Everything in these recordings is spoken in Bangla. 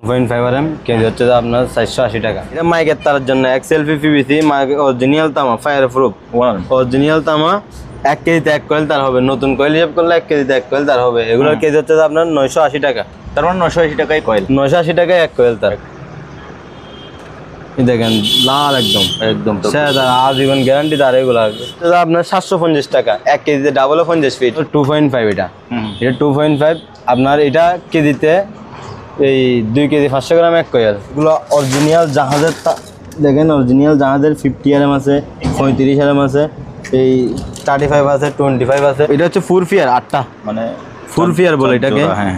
0.5 mm কেজি হচ্ছে যে আপনার 480 টাকা। এটা মাইকের তারের জন্য XLP PVC অরিজিনাল তামা ফায়ার প্রুফ অরিজিনাল তামা 1 কেজিতে 1 কয়েল তার হবে। নতুন কয়েল হিসাব করলে 1 কেজিতে 1 কয়েল তার হবে। এগুলোর কেজি হচ্ছে যে আপনার 980 টাকা। তার মানে 980 টাকায় কয়েল, 980 টাকায় 1 কয়েল তার। দেখেন লাল একদম একদম তো আজীবন গ্যারান্টি তার। এগুলো আপনার 750 টাকা 1 কেজিতে, ডাবল 50 ফিট 2.5। এটা 2.5 আপনার। এটা কেজিতে এই 2 কেজি 500 গ্রাম 1 কয়েল। এগুলো অরিজিনাল জাহাজের দেখেন, অরিজিনাল জাহাজের 50 mm আছে, 35 mm আছে, এই 35 আছে, 25 আছে। এটা হচ্ছে ফুল ফিয়ার 8টা, মানে ফুল ফিয়ার বলে এটাকে। হ্যাঁ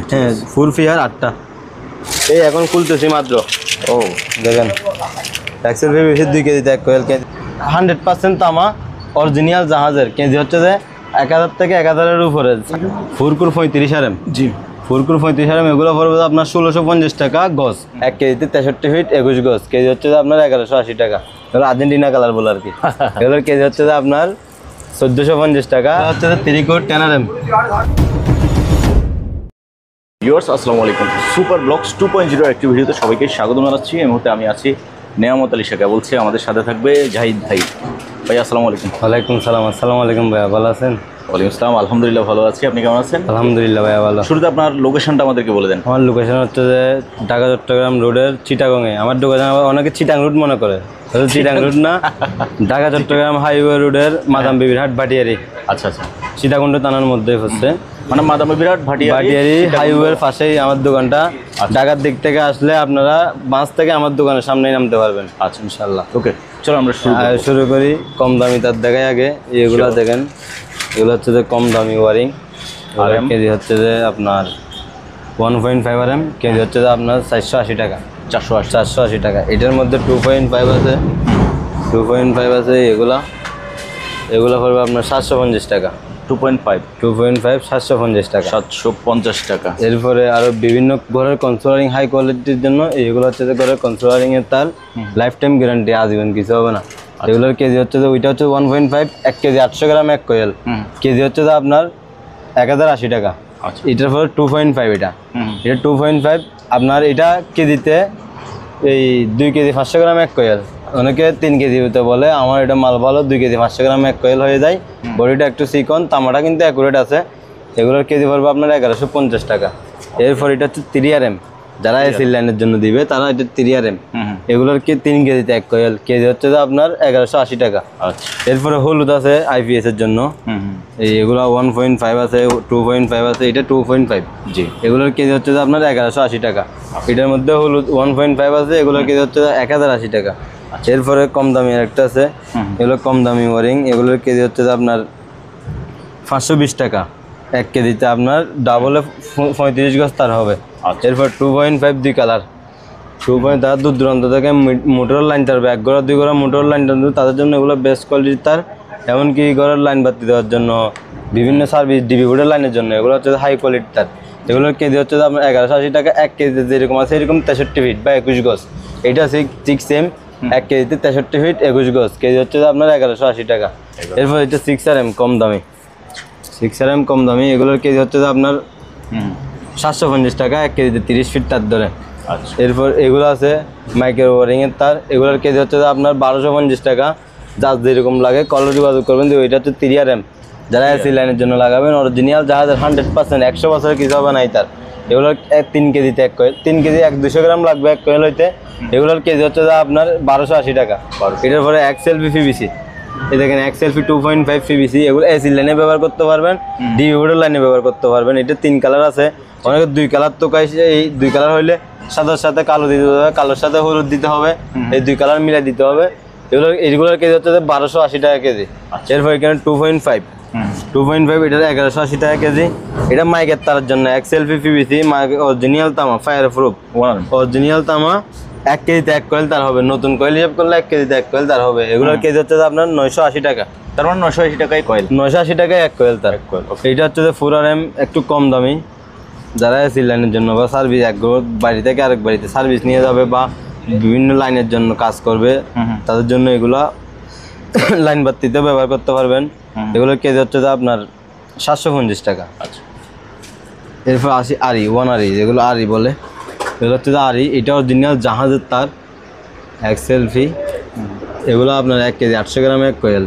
ফুল ফিয়ার 8টা। এই এখন খুলতেছি মাত্র। ও দেখেন XLP 2 কেজিতে 1 কয়েল। 100% তামা অরিজিনাল জাহাজের। কেজি হচ্ছে যে 1000 থেকে 1000-এর উপরে। ফুরকুর 35 RM। জি, ফুরকুর 35 RM। এগুলো পড়বে আপনার 1650 টাকা গজ। 1 কেজিতে 63 ফিট 21 গজ। কেজি হচ্ছে যে আপনার 1180 টাকা। এগুলো আর্জেন্টিনা কালার বলে আর কি। এগুলোর কেজি হচ্ছে যে আপনার 1450 টাকা। হচ্ছে যে 3 কোট 10 RM। ভিউয়ার্স আসসালামু আলাইকুম। সুপার ব্লগস 2.0 একটি ভিডিওতে সবাইকে স্বাগত জানাচ্ছি। এই মুহূর্তে আমি আছি নেয়ামত আলী শাখা। বলছি আমাদের সাথে থাকবে জাহিদ ভাই। ভাই আসসালামু আলাইকুম। ওয়ালাইকুম সালাম। আসসালামু আলাইকুম ভাইয়া, ভালো আছেন? ওয়ালাইকুম আসসালাম, আলহামদুলিল্লাহ ভালো আছি। আপনি কেমন আছেন? আলহামদুলিল্লাহ ভাইয়া ভালো। শুরুতে আপনার লোকেশনটা আমাদেরকে বলে দেন। আমার লোকেশন হচ্ছে যে ঢাকা চট্টগ্রাম রোডের চিটাগংয়ে। আমার দোকান অনেকে চিটাং রুট মনে করে, চিটাং রুট না, ঢাকা চট্টগ্রাম হাইওয়ে রোডের মাদাম বিবির হাট ভাটিয়ারি। আচ্ছা আচ্ছা, সীতাকুণ্ড থানার মধ্যে হচ্ছে, মানে মাদাম বিবির ভাটিয়ারি হাইওয়ের পাশেই আমার দোকানটা। ঢাকার দিক থেকে আসলে আপনারা বাস থেকে আমার দোকানের সামনেই নামতে পারবেন। আচ্ছা ইনশাআল্লাহ। ওকে চলো আমরা শুরু করি। কম দামি তার দেখাই আগে। এগুলো দেখেন, এগুলো হচ্ছে যে কম দামি ওয়ারিং। কেজি হচ্ছে যে আপনার 1.5 RM। কেজি হচ্ছে যে আপনার 480 টাকা। 480 টাকা। এটার মধ্যে 2.5 আছে, 2.5 আছে। এগুলো পড়বে আপনার 750 টাকা। 2.5 750 টাকা। 750 টাকা। এরপরে আরো বিভিন্ন ঘরের কনসোলারিং হাই কোয়ালিটির জন্য এইগুলো হচ্ছে যে ঘরের কনসোলারিং এর তার লাইফ টাইম গ্যারান্টি, আজীবন কিছু হবে না। এগুলোর কেজি হচ্ছে যে ওইটা হচ্ছে 1.5 1 কেজি 800 গ্রাম 1 কয়েল। কেজি হচ্ছে যে আপনার 1080 টাকা। এটার পরে 2.5 এটা 2.5 আপনার। এটা কেজিতে এই 2 কেজি 500 গ্রাম 1 কয়েল। অনেকে 3 কেজি হতে বলে, আমার এটা মাল ভালো, 2 কেজি 500 গ্রাম 1 কয়েল হয়ে যায়। বডিটা একটু চিকন, তামাটা কিন্তু অ্যাকুরেট আছে। এগুলোর কেজি পড়বে আপনার 1150 টাকা। এরপর এটা হচ্ছে 3 RM। যারা এসি লাইনের জন্য দিবে তারা এটা 3 RM। এগুলোর 3 কেজিতে 1 কয়েল। কেজি হচ্ছে যে আপনার 1180 টাকা। এরপরে হলুদ আছে IPS এর জন্য। এগুলো 1.5 আছে, 2.5 আছে। এটা 2.5। জি, এগুলোর কেজি হচ্ছে যে আপনার 1180 টাকা। এটার মধ্যে হলুদ 1.5 আছে। এগুলোর কেজি হচ্ছে 1080 টাকা। এরপরে কম দামি আরেকটা আছে, এগুলো কম দামি ওয়ারিং। এগুলোর কেজি হচ্ছে যে আপনার 520 টাকা। 1 কেজিতে আপনার ডাবলে 35 গজ তার হবে। এরপর 2.5 2 কালার। 2.5 তার দূর দূরান্ত থেকে মোটর লাইন তার, এক ঘোড়া 2 ঘোড়া মোটর লাইন তাদের জন্য এগুলো বেস্ট কোয়ালিটির তার। এমনকি ঘরের লাইন বাতি দেওয়ার জন্য, বিভিন্ন সার্ভিস ডিবি বোর্ডের লাইনের জন্য এগুলো হচ্ছে হাই কোয়ালিটির তার। এগুলোর কেজি হচ্ছে যে আপনার 1180 টাকা। 1 কেজিতে যেরকম আছে এরকম 63 ফিট বা 21 গজ। এটা 6 সেম। 1 কেজিতে 63 ফিট 21 গজ। কেজি হচ্ছে যে আপনার 1180 টাকা। এরপর এটা 6 RM কম দামি। 6 RM কম দামি। এগুলোর কেজি হচ্ছে যে আপনার 750 টাকা। 1 কেজিতে 30 ফিট তার ধরে। এরপর এগুলো আছে মাইক্রো ওয়ারিংয়ের তার। এগুলোর কেজি হচ্ছে যে আপনার 1250 টাকা। যার যেরকম লাগে কলর যোগাযোগ করবেন। ওইটা হচ্ছে 3 RM। যারা এসি লাইনের জন্য লাগাবেন, অরিজিনাল জাহাজের 100% 100 বছরের কিছু হবে না তার। এগুলোর 3 কেজিতে 1 কয়েল। 3 কেজি 200 গ্রাম লাগবে 1 কয়েল হইতে। এগুলোর কেজি হচ্ছে যে আপনার 1280 টাকা। এটার পরে XLP PVC। এই দেখেন XLP 2.5 PVC। এগুলো এসি লাইনে ব্যবহার করতে পারবেন, ডিবি বোর্ডের লাইনে ব্যবহার করতে পারবেন। এটা 3 কালার আছে। অনেকে 2 কালার তো কাইছে। এই 2 কালার হইলে সাদার সাথে কালো দিতে হবে, কালোর সাথে হলুদ দিতে হবে। এই 2 কালার মিলাই দিতে হবে। এগুলোর কেজি হচ্ছে যে 1280 টাকা কেজি। এরপর এখানে 2.5 এটার 1180 টাকা কেজি। এটা মাইকের তারের জন্য XLP PVC অরিজিনাল তামা ফায়ার প্রুফ অরিজিনাল তামা। 1 কেজিতে 1 কয়েল তার হবে। নতুন কয়েল হিসাব করলে 1 কেজিতে 1 কয়েল তার হবে। এগুলোর কেজি হচ্ছে যে আপনার 980 টাকা। তার মানে 980 টাকায় কয়েল। 980 টাকায় 1 কয়েল তার। এইটা হচ্ছে যে 4 RM একটু কম দামি। যারা এসি লাইনের জন্য বা সার্ভিস এক বাড়ি থেকে আরেক বাড়িতে সার্ভিস নিয়ে যাবে বা বিভিন্ন লাইনের জন্য কাজ করবে, তাদের জন্য এগুলা লাইন বাতিতে ব্যবহার করতে পারবেন। এগুলোর কেজি হচ্ছে যে আপনার 750 টাকা। আচ্ছা, এরপর আসি আরি 1 আরি, যেগুলো আরি বলে। এগুলো হচ্ছে যে আরি, এটা অরিজিনাল জাহাজের তার, এক সেলফি। এগুলো আপনার 1 কেজি 800 গ্রাম এক কোয়েল,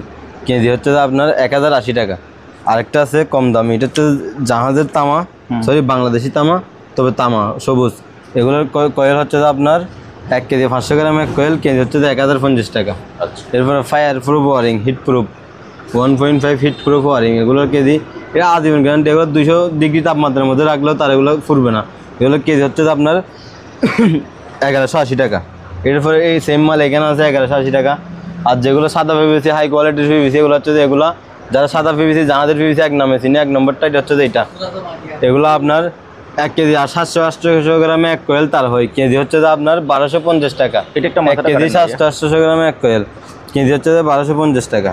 কেজি হচ্ছে যে আপনার 1080 টাকা। আরেকটা আছে কম দামি, এটা হচ্ছে জাহাজের তামা, সরি বাংলাদেশি তামা, তবে তামা সবুজ। এগুলোর কোয়েল হচ্ছে যে আপনার 1 কেজি 500 গ্রাম এক কোয়েল, কেজি হচ্ছে যে 1050 টাকা। আচ্ছা এরপরে fire proof wiring, heat proof 1.5 heat proof wiring, এগুলোর কেজি এটা আজীবন গ্যারান্টি। এগুলো 200 ডিগ্রি তাপমাত্রার মধ্যে রাখলেও তার এগুলো ফুরবে না। এগুলো কেজি হচ্ছে যে আপনার 1180 টাকা। এরপরে এই সেম মাল এখানে আছে 1180 টাকা। আর যেগুলো সাদা পিভিসি, হাই কোয়ালিটির পিভিসি, এগুলো হচ্ছে যে এগুলো যারা সাদা পিভিসি জাহাজের পিভিসি এক নামে চিনি, 1 নম্বরটা এটা হচ্ছে যে এটা। এগুলো আপনার 1 কেজি আর 700-800 গ্রামে এক কোয়েল তার হয়, কেজি হচ্ছে যে আপনার 1250 টাকা। এটা একটা 1 কেজি 700-800 গ্রামে এক কোয়েল, কেজি হচ্ছে যে 1250 টাকা।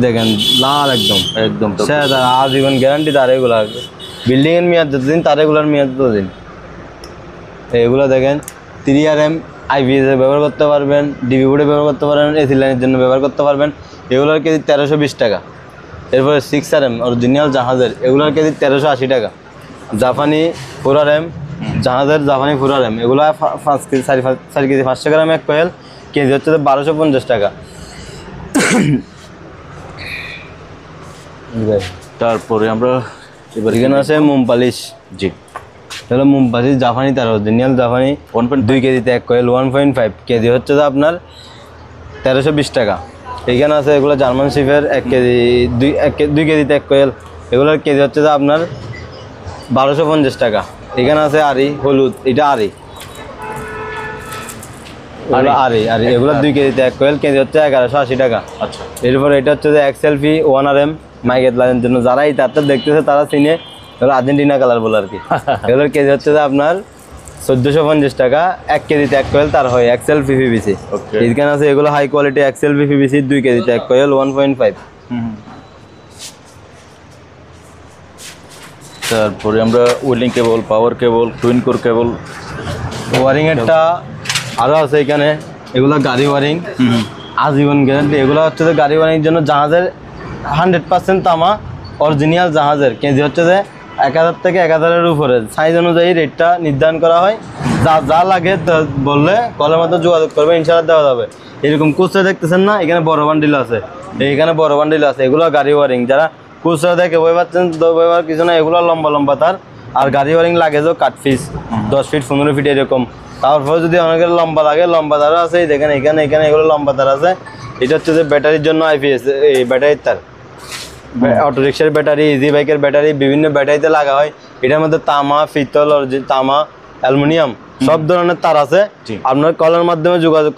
দেখেন লাল একদম একদম তো সে আজীবন গ্যারান্টি তার। এগুলো বিল্ডিং এর মেয়াদ যতদিন, তার এগুলোর মেয়াদ ততদিন। এগুলো দেখেন 3RM IPS ব্যবহার করতে পারবেন, ডিবি বোর্ডে ব্যবহার করতে পারবেন, এসি লাইনের জন্য ব্যবহার করতে পারবেন। এগুলোর কেজি 1320 টাকা। এরপরে 6RM অরিজিনাল জাহাজের, এগুলোর কেজি 1380 টাকা। জাপানি 4RM জাহাজের, জাপানি 4RM এগুলো 5 কেজি 4 কেজি 500 গ্রাম এক কোয়েল, কেজি হচ্ছে 1250 টাকা। তারপরে আমরা এবার এখানে আছে মোম পালিশ। জি তাহলে মোম পালিশ জাপানি তার অরিজিনাল জাপানি 1.2 কেজিতে এক কোয়েল, 1.5 কেজি হচ্ছে যে আপনার 1320 টাকা। এখানে আছে এগুলো জার্মান শিফের 1 কেজি 2 কেজিতে এক কোয়েল, এগুলোর কেজি হচ্ছে যে আপনার 1250 টাকা। এখানে আছে আরি হলুদ, এটা আরি, এগুলো আরি আরি, এগুলো 2 কেজিতে এক কোয়েল, কেজি হচ্ছে 1180 টাকা। আচ্ছা এরপর এটা হচ্ছে যে এক সেলফি 1RM মাইকেট লাইনের জন্য, যারা এই তারটা দেখতেছে তারা চিনে, এগুলো আর্জেন্টিনা কালার বলে আর কি। এগুলোর কেজি হচ্ছে যে আপনার 1450 টাকা। 1 কেজিতে এক কোয়েল তার হয়, এক সেলফি পিভিসি। ওকে এখানে আছে এগুলো হাই কোয়ালিটি এক সেলফি পিভিসি, 2 কেজিতে এক কোয়েল, 1.5। তারপরে আমরা ওয়েল্ডিং কেবল, পাওয়ার কেবল, টুইন কোর কেবল, ওয়ারিং এরটা আরও আছে এখানে। এগুলো গাড়ি ওয়ারিং আজীবন গ্যারান্টি। এগুলো হচ্ছে যে গাড়ি ওয়ারিংয়ের জন্য জাহাজের 100% তামা অরিজিনাল জাহাজের, কেজি হচ্ছে যে 1000 থেকে 1000-এর উপরে। সাইজ অনুযায়ী রেটটা নির্ধারণ করা হয়। যা যা লাগে বললে কলের মধ্যে যোগাযোগ করবে, ইনশাআল্লাহ দেওয়া যাবে। এরকম খুচরা দেখতেছেন না, এখানে বড় বান্ডিল আছে, এইখানে বড় বান্ডিল আছে, এগুলো গাড়ি ওয়ারিং। যারা খুচরা দেখে বই পাচ্ছেন তো বই পাওয়ার কিছু না, এগুলো লম্বা লম্বা তার। আর গাড়ি ওয়ারিং লাগে যে কাট পিস 10 ফিট 15 ফিট এরকম। তারপরে যদি অনেকের লম্বা লাগে, লম্বা তারও আছে, দেখেন এখানে এখানে এগুলো লম্বা তার আছে। এটা হচ্ছে যে ব্যাটারির জন্য IPS, এই ব্যাটারির তার, অটো রিক্সার ব্যাটারি, ইজি বাইকের ব্যাটারি, বিভিন্ন ব্যাটারিতে লাগা হয়। এটার মধ্যে তামা, পিতল, তামা, অ্যালুমিনিয়াম সব ধরনের তার আছে। আপনার কলের মাধ্যমে যোগাযোগ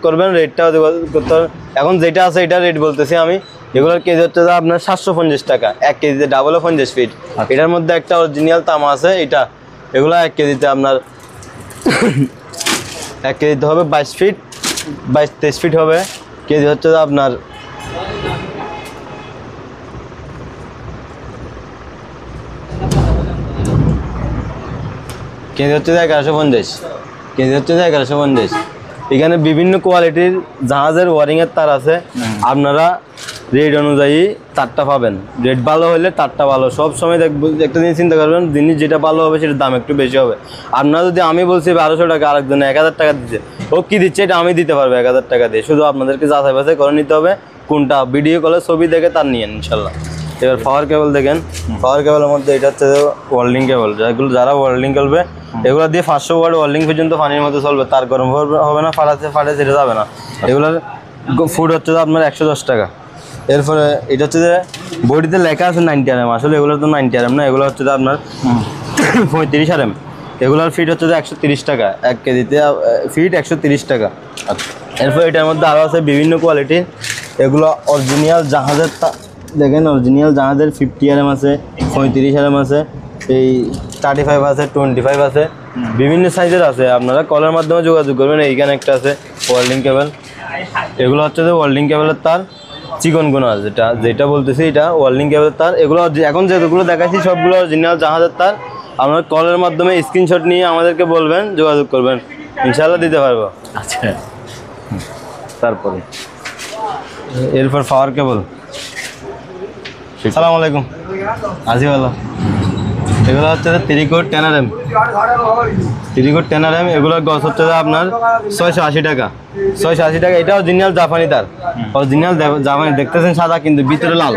করবেন, রেটটাও যোগাযোগ করতে হবে। এখন যেটা আছে এটা রেট বলতেছি আমি। এগুলোর কেজি হচ্ছে যে আপনার 750 টাকা। 1 কেজিতে ডাবল 50 ফিট। এটার মধ্যে একটা অরিজিনাল তামা আছে এটা। এগুলো 1 কেজিতে আপনার 1 কেজিতে হবে 22 ফিট, 22-23 ফিট হবে। কেজি হচ্ছে যে আপনার কেজি হচ্ছে যে 1150, কেজি হচ্ছে যে 1150। এখানে বিভিন্ন কোয়ালিটির জাহাজের ওয়ারিংয়ের তার আছে। আপনারা রেট অনুযায়ী তারটা পাবেন। রেট ভালো হলে তারটা ভালো। সব সময় দেখবো একটা জিনিস চিন্তা করবেন, জিনিস যেটা ভালো হবে সেটার দাম একটু বেশি হবে। আপনারা যদি আমি বলছি 1200 টাকা, আরেকজনে 1000 টাকা দিচ্ছে, ও কী দিচ্ছে এটা আমি দিতে পারবো 1000 টাকা দিয়ে। শুধু আপনাদেরকে যাচাই বাছাই করে নিতে হবে কোনটা। ভিডিও কলে ছবি দেখে তার নিয়েন ইনশাল্লাহ। এবার পাওয়ার কেবল দেখেন, পাওয়ার কেবলের মধ্যে এটা হচ্ছে ওয়েল্ডিং কেবল। যারা ওয়েল্ডিং করবে এগুলো দিয়ে 500 ওয়াট ওয়েল্ডিং পর্যন্ত পানির মধ্যে চলবে, তার গরম হবে না, ফাটে সেটা যাবে না। এগুলোর ফুট হচ্ছে আপনার 110 টাকা। এরপরে এটা হচ্ছে যে বডিতে লেখা আছে 90 RM, আসলে এগুলো তো 90 RM না, এগুলো হচ্ছে আপনার 35 RM। এগুলোর ফিট হচ্ছে যে 130 টাকা। 1 কেজিতে ফিট 130 টাকা। এরপর এটার মধ্যে আরও আছে বিভিন্ন কোয়ালিটির। এগুলো অরিজিনাল জাহাজের দেখেন, অরিজিনাল জাহাজের 50 RM আছে, 35 RM আছে, এই 35 আছে, 25 আছে, বিভিন্ন সাইজের আছে। আপনারা কলের মাধ্যমে যোগাযোগ করবেন। এইখানে একটা আছে ওয়েল্ডিং কেবল। এগুলো হচ্ছে যে ওয়েল্ডিং কেবলের তার চিকন গোনা, যেটা বলতেছি এটা ওয়েল্ডিং কেবলের তার। এগুলো এখন যেগুলো দেখাচ্ছি সবগুলো অরিজিনাল জাহাজের তার। আপনারা কলের মাধ্যমে স্ক্রিনশট নিয়ে আমাদেরকে বলবেন, যোগাযোগ করবেন, ইনশাআল্লাহ দিতে পারবো। আচ্ছা তারপরে এরপর পাওয়ার কেবল। সালাম আলাইকুম, আজি ভালো। এগুলো হচ্ছে ত্রিকোট টেনারেম, ত্রিকোট টেনারেম, এগুলোর গছ হচ্ছে আপনার 680 টাকা, 680 টাকা। এটা অরিজিনাল জাপানি তার, অরিজিনাল জাপানি, দেখতেছেন সাদা কিন্তু ভিতরে লাল,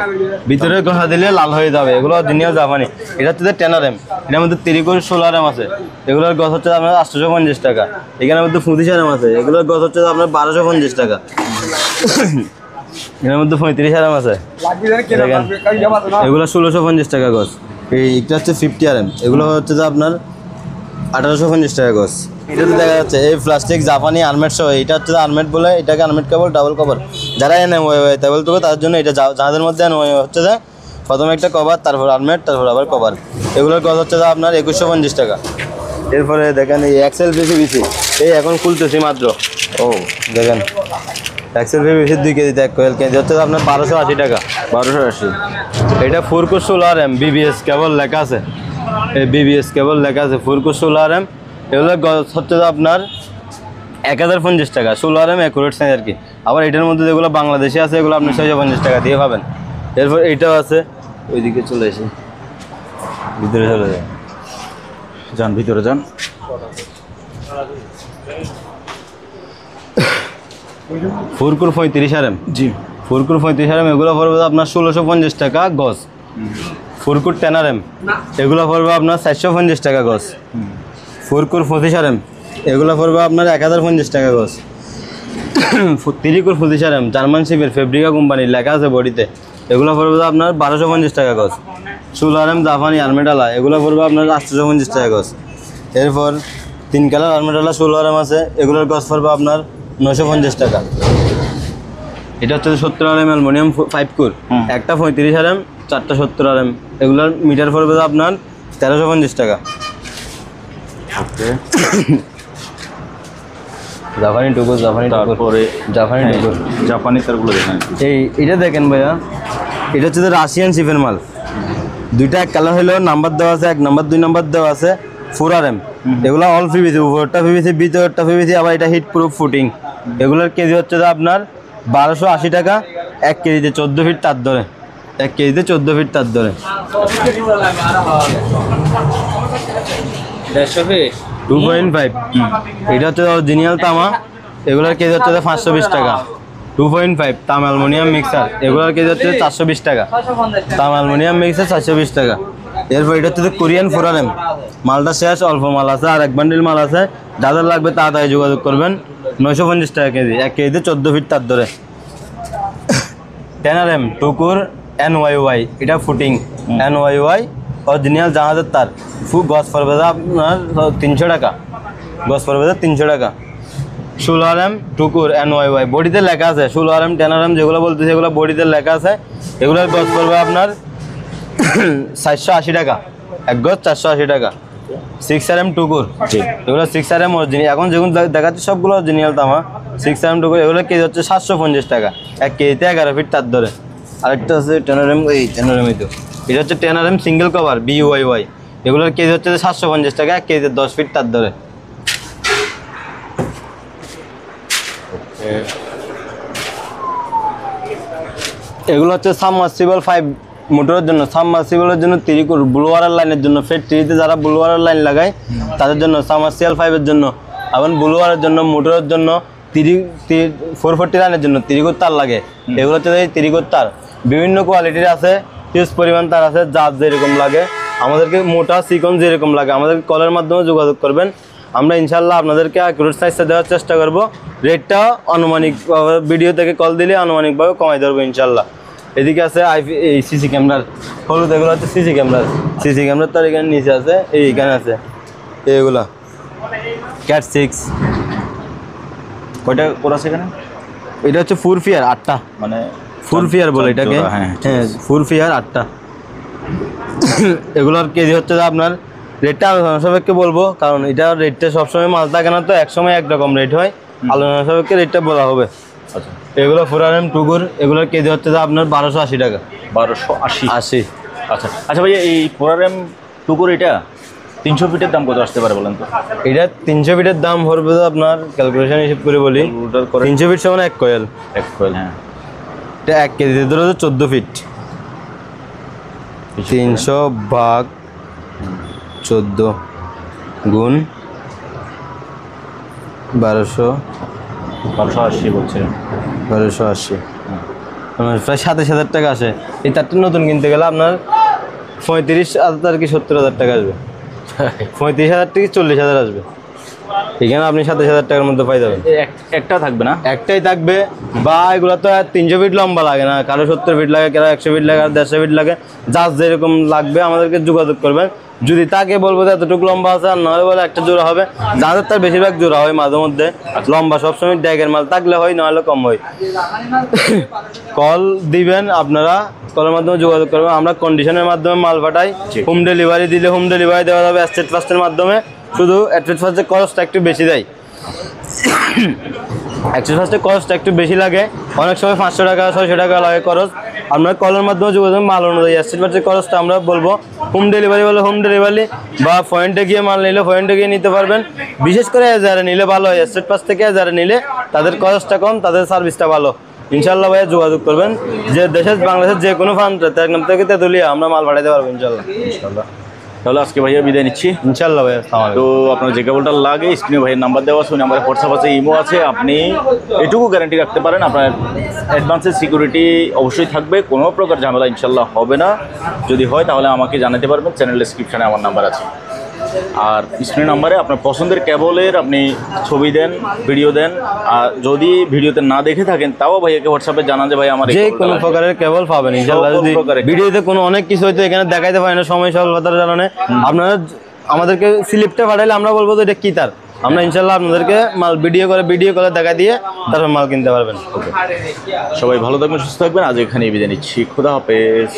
ভিতরে ঘষা দিলে লাল হয়ে যাবে, এগুলো অরিজিনাল জাপানি। এটা হচ্ছে টেনারেম, এটার মধ্যে ত্রিকোট 16 আছে, এগুলোর গছ হচ্ছে আপনার 850 টাকা। এখানের মধ্যে 25 আছে, এগুলোর গছ হচ্ছে আপনার 1250 টাকা। এর মধ্যে 35 আছে, এগুলো 1650 টাকা গছ। এইটা হচ্ছে 50 এগুলো হচ্ছে যে আপনার 1850 টাকা গছ। এটাতে দেখা যাচ্ছে এই প্লাস্টিক জাপানি আর্মেট সহ, এটা হচ্ছে আর্মেট বলে, এটাকে আর্মেট কেবল ডাবল কভার, যারা এনে তেবল তবে তার জন্য এটা, যাদের মধ্যে হচ্ছে যে প্রথমে একটা কভার, তারপর আর্মেট, তারপর আবার কভার। এগুলোর গছ হচ্ছে যে আপনার 2150 টাকা। এরপরে দেখেন এই এক্সেল পিসি, এই এখন খুলতেছি মাত্র। ও দেখেন এক্সেল পিসি 2 কেজিতে 1 কোয়েল কেজি হচ্ছে আপনার 1280 টাকা, 1280। এটা 4 কোর 16 বিবিএস কেবল লেখা আছে, এই বিবিএস কেবল লেখা আছে 4 কোর 16 এগুলোর গছ হচ্ছে আপনার 1050 টাকা, 16 অ্যাকুরেট সাইজ আর কি। আবার এটার মধ্যে যেগুলো বাংলাদেশে আছে এগুলো আপনি 650 টাকা দিয়ে পাবেন। এরপর এইটাও আছে, ওইদিকে চলে এসে ভিতরে চলে যায়, যান ভিতরে যান। 4 কোর 35 জি, 4 কোর 35 এগুলো পড়বে আপনার 1650 টাকা গছ। 4 কোর 10 এগুলো পড়বে আপনার 450 টাকা গছ। 4 কোর 25 এগুলো পড়বে আপনার 1050 টাকা গছ। 3 কোর 25 জার্মান শিপের ফেব্রিকা কোম্পানির লেখা আছে বডিতে, এগুলো পড়বে আপনার 1250 টাকা গছ। 16 জাপানি আর্মেডালা, এগুলো পড়বে আপনার 850 টাকা গছ। এরপর 3 কালার আর্মেডালা 16 আছে, এগুলোর গছ পড়বে আপনার 950 টাকা। এটা হচ্ছে 70 অ্যালুমিনিয়াম 5 কোর, একটা 35 চারটা 70 এগুলোর মিটার পড়বে আপনার 1350 টাকা। ওকে, জাপানি টুকুর, জাপানি তারপরে জাপানি টুকুর, জাপানি তারগুলো দেখেন। এটা দেখেন ভাইয়া, এটা হচ্ছে রাশিয়ান শিপের মাল। দুইটা এক কালার হলেও নাম্বার দেওয়া আছে, 1 নাম্বার 2 নাম্বার দেওয়া আছে। 4 এগুলো অল পিভিসি, উপরটা পিভিসি, ভিতরটা পিভিসি, আবার এটা হিট প্রুফ ফুটিং। এগুলোর কেজি হচ্ছে যে আপনার 1280 টাকা, 1 কেজিতে 14 ফিট তার ধরে, 1 কেজিতে 14 ফিট তার ধরে। 2.5 এটা হচ্ছে অরিজিনাল তামা, এগুলোর কেজি হচ্ছে 520 টাকা। 2.5 তাম অ্যালুমিনিয়াম মিক্সার, এগুলোর কেজি হচ্ছে 420 টাকা। তাম অ্যালুমিনিয়াম মিক্সার 420 টাকা। এরপর এটা হচ্ছে কোরিয়ান 4 মালটা শেষ, অল্প মাল আছে, আর 1 বান্ডিল মাল আছে, যাদের লাগবে তাড়াতাড়ি যোগাযোগ করবেন। 950 টাকা কেজি, 1 কেজিতে 14 ফিট তার ধরে। 10 টুকুর NYY, এটা ফুটিং NYY অরিজিনাল জাহাজের তার, গছ পড়বে আপনার 300 টাকা, গছ পড়বে 300 টাকা। 16 টুকুর NYY, বডিতে লেখা আছে 16 10 যেগুলো বলতেছে এগুলো বডিতে লেখা আছে। এগুলোর গছ পড়বে আপনার 480 টাকা, 1 গজ 480 টাকা। 6 টুকুর, এগুলো 6 অরিজিনাল, এখন যেগুলো দেখাচ্ছে সবগুলো অরিজিনাল তামা। 6 টুকুর, এগুলো কেজি হচ্ছে 750 টাকা, 1 কেজিতে 11 ফিট তার ধরে। আরেকটা আছে 10 এই 10 তো, এটা হচ্ছে 10 সিঙ্গেল কভার BUYY, এগুলোর কেজি হচ্ছে 750 টাকা, 1 কেজিতে 10 ফিট তার ধরে। এগুলো হচ্ছে সাবমার্সিবল 5 মোটরের জন্য, সাবমার্সিবলের জন্য 3 কোর ব্লোয়ারের লাইনের জন্য, ফেড 3তে যারা ব্লোয়ারের লাইন লাগায় তাদের জন্য, সাবমার্সিবল 5-এর জন্য, এবং ব্লোয়ারের জন্য, মোটরের জন্য 440 লাইনের জন্য 3 কোর তার লাগে। এগুলো হচ্ছে 3 কোর তার, বিভিন্ন কোয়ালিটির আছে, হিউজ পরিমাণ তার আছে, যার যেরকম লাগে। আমাদেরকে মোটা চিকন যেরকম লাগে আমাদেরকে কলের মাধ্যমে যোগাযোগ করবেন, আমরা ইনশাল্লাহ আপনাদেরকে অ্যাকুরেট সাইজটা দেওয়ার চেষ্টা করব। রেটটা আনুমানিক ভিডিও থেকে কল দিলে আনুমানিকভাবে কমাই ধরবো ইনশাল্লাহ। এদিকে আছে এই সিসি ক্যামেরার হলুদ, এগুলো হচ্ছে সিসি ক্যামেরার তার এখানে নিচে আছে, এইখানে আছে এইগুলা ক্যাট 6। কয়টা কোর আছে এখানে? এটা হচ্ছে 4 ফিয়ার 8টা, মানে 4 ফিয়ার বলে এটাকে, হ্যাঁ 4 ফিয়ার 8টা। এগুলোর কেজি হচ্ছে আপনার, রেটটা আলোচনা সাপেক্ষে বলবো, কারণ এটা রেটটা সবসময় মাল থাকে না, তো একসময় একরকম রেট হয়, আলোচনা সাপেক্ষে রেটটা বলা হবে। আচ্ছা, এগুলো 4 টুকুর, এগুলোর কেজি হচ্ছে আপনার 1280 টাকা, 1280। আচ্ছা আচ্ছা ভাইয়া, এই 4 টুকুর এটা 300 ফিটের দাম কত আসতে পারে বলেন তো? এটা 300 ফিটের দাম পড়বে আপনার, ক্যালকুলেশন হিসেব করে বলি, 300 ফিট সমান 1 কোয়েল, 1 কোয়েল, হ্যাঁ। এটা 1 কেজিতে ধরো 14 ফিট, 300 ভাগ 14 গুণ 1280 বলছে 1280 প্রায় 27,000 টাকা আসে। এই তারটা নতুন কিনতে গেলে আপনার 35,000 কি 70,000 টাকা আসবে। 35,000 থেকে 40,000 আসবে। এখানে আপনি 27,000 টাকার মধ্যে পাই যাবেন। একটা থাকবে না, একটাই থাকবে। বা এগুলো তো 300 ফিট লম্বা লাগে না, কারো 70 ফিট লাগে, কারো 100 ফিট লাগে, কারো 150 ফিট লাগে। যার যেরকম লাগবে আমাদেরকে যোগাযোগ করবেন। যদি তাকে বলবো যে এতটুকু লম্বা আছে, আর নাহলে বলে একটা জোড়া হবে। যাদের তার বেশিরভাগ জোড়া হয়, মাঝে মধ্যে লম্বা সবসময় ড্যাগের মাল থাকলে হয়, নাহলে কম হয়। কল দিবেন আপনারা, কলের মাধ্যমে যোগাযোগ করবেন। আমরা কন্ডিশনের মাধ্যমে মাল পাঠাই। হোম ডেলিভারি দিলে হোম ডেলিভারি দেওয়া যাবে স্টেট ফার্স্টের মাধ্যমে। শুধু স্টেট ফার্স্টের খরচটা একটু বেশি দেয়। স্টেট ফার্স্টের খরচটা একটু বেশি লাগে, অনেক সময় 500 টাকা 600 টাকা লাগে খরচ। আপনার কলের মাধ্যমে যোগাযোগ মাল অনুযায়ী স্টেট ফার্স্টের খরচটা আমরা বলবো। হোম ডেলিভারি বলে হোম ডেলিভারি, বা পয়েন্টে গিয়ে মাল নিলে পয়েন্টে গিয়ে নিতে পারবেন। বিশেষ করে যারা নিলে ভালো হয়, স্টেট ফার্স্ট থেকে যারা নিলে তাদের খরচটা কম, তাদের সার্ভিসটা ভালো। ইনশাল্লাহ ভাইয়া যোগাযোগ করবেন। যে দেশের বাংলাদেশের যে কোনো প্রান্তে থেকে তেতুলিয়া আমরা মাল পাঠাতে পারবো ইনশাল্লাহ। তাহলে আজকে ভাইয়া বিদায় নিচ্ছি ইনশাল্লাহ ভাইয়া। তো আপনার যে কেবলটা লাগে স্ক্রিনে ভাইয়ের নাম্বার দেওয়া আছে, ওই নাম্বারে হোয়াটসঅ্যাপ আছে, ইমো আছে। আপনি এটুকু গ্যারান্টি রাখতে পারেন আপনার অ্যাডভান্সের সিকিউরিটি অবশ্যই থাকবে, কোনো প্রকার ঝামেলা ইনশাল্লাহ হবে না। যদি হয় তাহলে আমাকে জানাতে পারবেন, চ্যানেল ডেসক্রিপশনে আমার নাম্বার আছে। আর স্ক্রিন নাম্বারে আপনার পছন্দের কেবলের আপনি ছবি দেন, ভিডিও দেন। আর যদি ভিডিওতে না দেখে থাকেন তাও ভাইয়াকে হোয়াটসঅ্যাপে জানান যে ভাই আমার যে কোনো প্রকারের কেবল পাবেন ইনশাআল্লাহ। যদি ভিডিওতে কোনো অনেক কিছু হয়তো এখানে দেখাইতে পারি না সময় স্বল্পতার কারণে, আপনারা আমাদেরকে স্লিপটা পাঠাইলে আমরা বলবো যে এটা কি তার, আমরা ইনশাআল্লাহ আপনাদেরকে মাল ভিডিও করে দেখা দিয়ে তারপর মাল কিনতে পারবেন। সবাই ভালো থাকবেন, সুস্থ থাকবেন। আজ এখানেই বিদায় নিচ্ছি। খোদা হাফেজ।